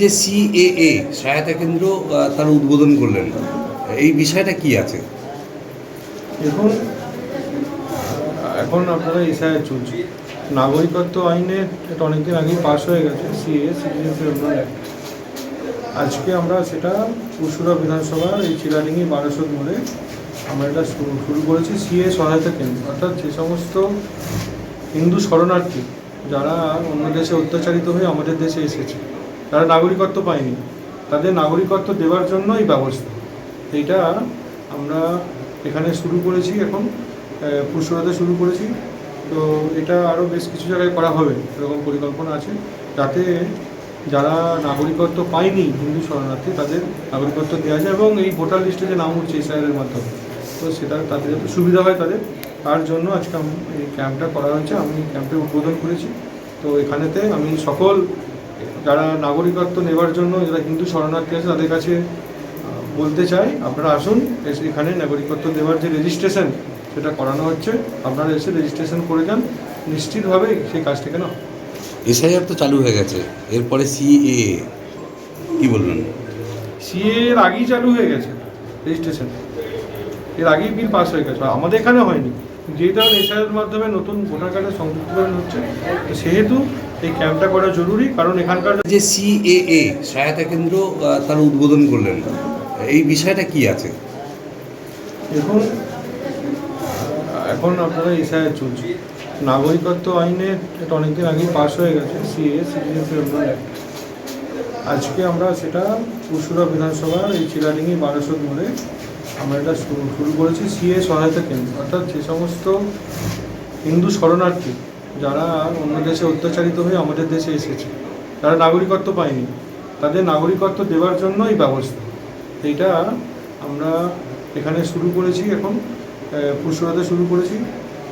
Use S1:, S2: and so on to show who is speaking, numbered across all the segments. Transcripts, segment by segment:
S1: যে সিএএ সহায়তা কেন্দ্র তার উদ্বোধন করলেন, এই বিষয়টা কি আছে?
S2: দেখুন, এখন আপনারা এসআইআর চলছে, নাগরিকত্ব আইনে এটা অনেকদিন আগেই পাস হয়ে গেছে, সিএএ সিটিজেনশিপ অ্যামেন্ডমেন্ট অ্যাক্ট। আজকে আমরা সেটা পুরসুরা বিধানসভার এই চিলাডিঙ্গি 1200 মোড়ে আমরা এটা শুরু করেছি সিএ সহায়তা কেন্দ্র। অর্থাৎ যে সমস্ত হিন্দু শরণার্থী যারা অন্য দেশে অত্যাচারিত হয়ে আমাদের দেশে এসেছে, তারা নাগরিকত্ব পায়নি, তাদের নাগরিকত্ব দেওয়ার জন্য এই ব্যবস্থা। এইটা আমরা এখানে শুরু করেছি, এখন পুরসুরাতে শুরু করেছি। তো এটা আরও বেশ কিছু জায়গায় করা হবে, এরকম পরিকল্পনা আছে, যাতে যারা নাগরিকত্ব পায়নি হিন্দু শরণার্থী তাদের নাগরিকত্ব দেওয়া যায় এবং এই ভোটার লিস্টে যে নাম উঠছে এসআইআরের মাধ্যমে, তো সেটা তাদের যাতে সুবিধা হয় তার জন্য আজকে এই ক্যাম্পটা করা হয়েছে। আমি ক্যাম্পে উদ্বোধন করেছি। তো এখানেতে আমি সকল যারা নাগরিকত্ব নেওয়ার জন্য যারা হিন্দু শরণার্থী আছে তাদের কাছে বলতে চাই, আপনারা আসুন, এখানে নাগরিকত্ব দেওয়ার যে রেজিস্ট্রেশন সেটা করানো হচ্ছে, আপনারা এসে রেজিস্ট্রেশন করে যান, নিশ্চিতভাবে সেই কাজটা কেন।
S1: এসআইআর তো চালু হয়ে গেছে, এরপরে সিএএ কি বলবেন?
S2: সিএ এর আগেই চালু হয়ে গেছে রেজিস্ট্রেশন, এর আগেই বিল পাস হয়ে গেছে, আমাদের এখানে হয়নি। যেহেতু এসআইআর মাধ্যমে নতুন ভোটার কার্ডের সংযুক্তকরণ হচ্ছে, সেহেতু এই ক্যাম্পটা করা জরুরি। কারণ এখানকার
S1: যে সিএএ সহায়তা কেন্দ্র তার উদ্বোধন করলেন, এই বিষয়টা কি আছে?
S2: দেখুন, এখন আপনারা এসআইআর চলছে, নাগরিকত্ব আইনে এটা অনেকদিন আগেই পাস হয়ে গেছে, সিএএ সিটিজেনশিপ অ্যামেন্ডমেন্ট অ্যাক্ট। আজকে আমরা সেটা পুরসুরা বিধানসভার এই চিলাডিঙ্গি 1200 মোড়ে আমরা এটা শুরু করেছি সিএ সহায়তা কেন্দ্র। অর্থাৎ যে সমস্ত হিন্দু শরণার্থী যারা অন্য দেশে অত্যাচারিত হয়ে আমাদের দেশে এসেছে, তারা নাগরিকত্ব পায়নি, তাদের নাগরিকত্ব দেওয়ার জন্য এই ব্যবস্থা। এইটা আমরা এখানে শুরু করেছি, এখন পুরসুরাতে শুরু করেছি।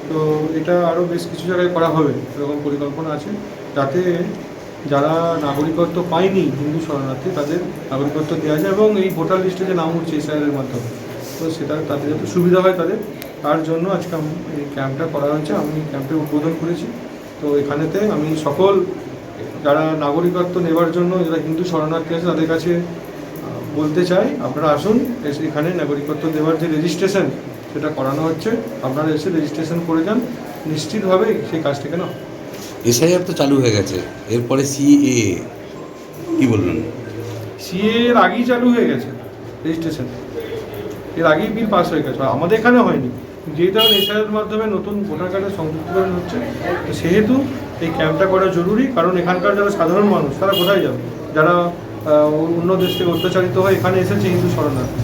S2: তো এটা আরও বেশ কিছু জায়গায় করা হবে, এরকম পরিকল্পনা আছে, যাতে যারা নাগরিকত্ব পায়নি হিন্দু শরণার্থী তাদের নাগরিকত্ব দেওয়া যায় এবং এই ভোটার লিস্টে যে নাম উঠছে এসআইআরের মাধ্যমে, তো সেটা তাদের যাতে সুবিধা হয় তার জন্য আজকে এই ক্যাম্পটা করা হয়েছে। আমি ক্যাম্পে উদ্বোধন করেছি। তো এখানেতে আমি সকল যারা নাগরিকত্ব নেওয়ার জন্য যারা হিন্দু শরণার্থী আছে তাদের কাছে বলতে চাই, আপনারা আসুন, এখানে নাগরিকত্ব দেওয়ার যে রেজিস্ট্রেশন সেটা করানো হচ্ছে, আপনারা এসে রেজিস্ট্রেশন করে যান, নিশ্চিতভাবে সেই কাজটা কেন।
S1: এসআইআর তো চালু হয়ে গেছে, এরপরে সিএএ কি বলবেন?
S2: সিএ এর আগেই চালু হয়ে গেছে রেজিস্ট্রেশন, এর আগেই বিল পাস হয়ে গেছে, আমাদের এখানে হয়নি। যেহেতু এসআইআর মাধ্যমে নতুন ভোটার কার্ডের সংযুক্তকরণ হচ্ছে, সেহেতু এই ক্যাম্পটা করা জরুরি। কারণ এখানকার যারা সাধারণ মানুষ তারা কোথায় যাবে, যারা অন্য দেশ থেকে অত্যাচারিত হয় এখানে এসেছে হিন্দু শরণার্থী,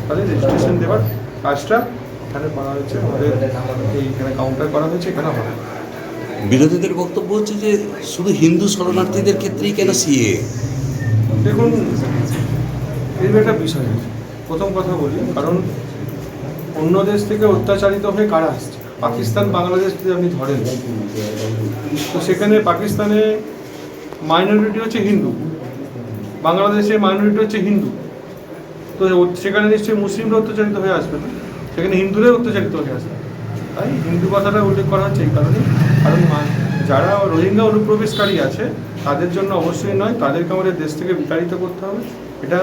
S2: তাদের রেজিস্ট্রেশন দেওয়ার কাজটা এখানে করা হয়েছে, আমাদের এইখানে কাউন্টার করা হয়েছে, এখানে হবে।
S1: বিরোধীদের বক্তব্য হচ্ছে যে শুধু হিন্দু শরণার্থীদের ক্ষেত্রেই কেন সিএ?
S2: দেখুন, এর একটা বিষয় আছে। প্রথম কথা বলি, কারণ অন্য দেশ থেকে অত্যাচারিত হয়ে কারা আসছে, পাকিস্তান বাংলাদেশ যদি আপনি ধরেন, তো সেখানে পাকিস্তানে মাইনরিটি হচ্ছে হিন্দু, বাংলাদেশে মাইনরিটি হচ্ছে হিন্দু, তো সেখানে নিশ্চয়ই মুসলিমরা অত্যাচারিত হয়ে আসবে না, সেখানে হিন্দুরাই অত্যাচারিত হয়ে আসবে। তাই হিন্দু কথাটা উল্লেখ করা হচ্ছে এই কারণে, কারণ যারা রোহিঙ্গা অনুপ্রবেশকারী আছে তাদের জন্য অবশ্যই নয়, তাদেরকে আমাদের দেশ থেকে বিতাড়িত করতে হবে, এটা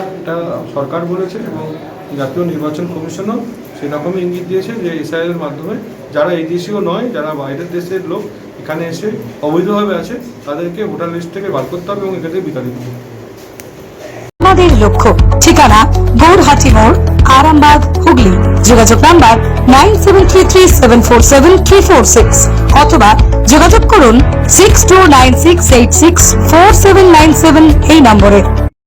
S2: সরকার বলেছে এবং জাতীয় নির্বাচন কমিশনও সেরকমই ইঙ্গিত দিয়েছে যে এসআইআরের মাধ্যমে যারা এই দেশীয় নয়, যারা বাইরের দেশের লোক এখানে এসে অবৈধভাবে আছে, তাদেরকে ভোটার লিস্ট থেকে বার করতে হবে এবং এখান থেকে বিতাড়িত হবে।
S3: আমাদের লক্ষ্য, ঠিকানা গৌরহাটি মোড়, আরামবাগ, হুগলি। যোগাযোগ নাম্বার 9733747346 অথবা যোগাযোগ করুন 6296864797 এই নম্বরে।